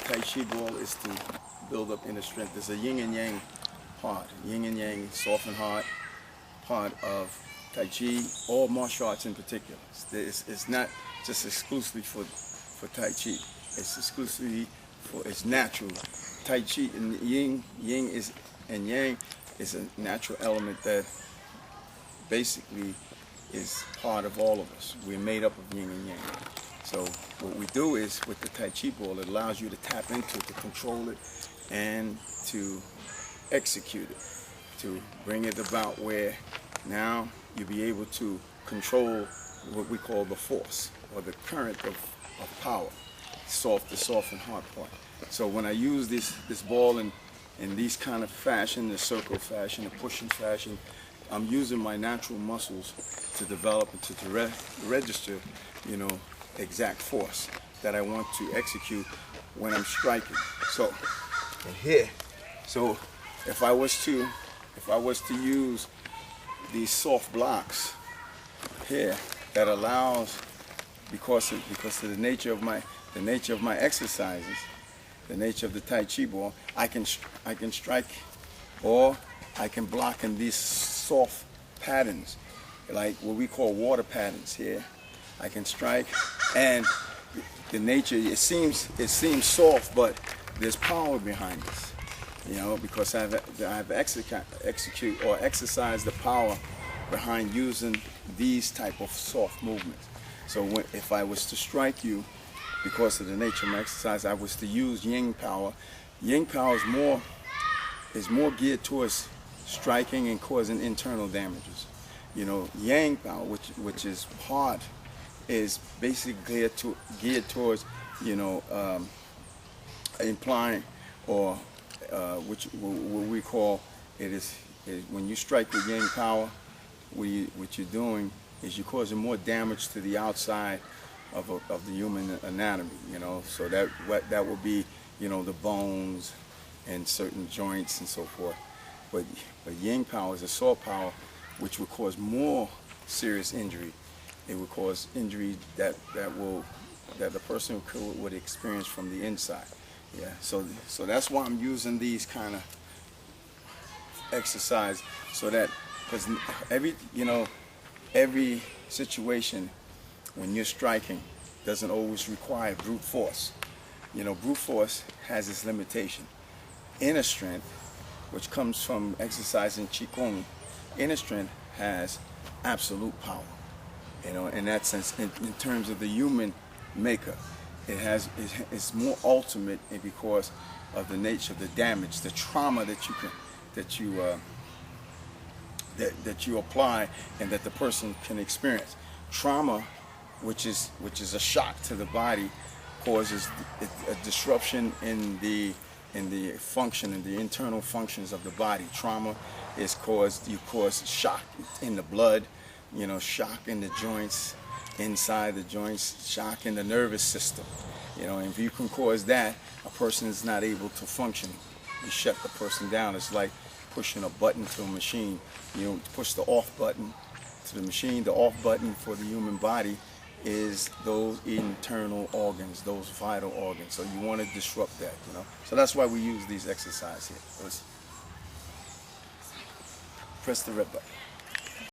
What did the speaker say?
Tai Chi Ball is to build up inner strength. There's a yin and yang part, yin and yang, soft and hard part of Tai Chi, or martial arts in particular. It's not just exclusively for Tai Chi. It's exclusively it's natural. Tai Chi and yin and yang is a natural element that basically is part of all of us. We're made up of yin and yang. So what we do is, with the Tai Chi Ball, it allows you to tap into it, to control it, and to execute it, to bring it about where now you'll be able to control what we call the force, or the current of power, the soft and hard part. So when I use this ball in these kind of fashion, the circle fashion, the pushing fashion, I'm using my natural muscles to develop and to register, exact force that I want to execute when I'm striking. So here, so if I was to use these soft blocks here, that allows, because of the nature of my exercises, the nature of the Tai Chi Ball, I can strike, or I can block in these soft patterns, like what we call water patterns here. I can strike, and the nature, it seems soft, but there's power behind this, because I've exercised the power behind using these type of soft movements. So if I was to strike you, because of the nature of my exercise, I was to use yang power. Yang power is more geared towards striking and causing internal damages. Yang power, which is hard, is basically geared towards, implying, or what we call it is when you strike with yang power, what you're doing is you're causing more damage to the outside of the human anatomy. So that would be, the bones and certain joints and so forth. But yang power is a soft power, which would cause more serious injury. It would cause injury that the person would experience from the inside. Yeah. So that's why I'm using these kind of exercise, so that, because every situation when you're striking doesn't always require brute force. Brute force has its limitation. Inner strength, which comes from exercising Qigong, inner strength has absolute power. In that sense, in terms of the human makeup, it's more ultimate, because of the nature of the damage, the trauma that you apply and that the person can experience. Trauma, which is a shock to the body, causes a disruption in the function, in the internal functions of the body. Trauma is you cause shock in the blood, shock in the joints, inside the joints, shock in the nervous system. And if you can cause that, a person is not able to function. You shut the person down. It's like pushing a button to a machine. You push the off button to the machine. The off button for the human body is those internal organs, those vital organs. So you want to disrupt that, So that's why we use these exercises here. Press the red button.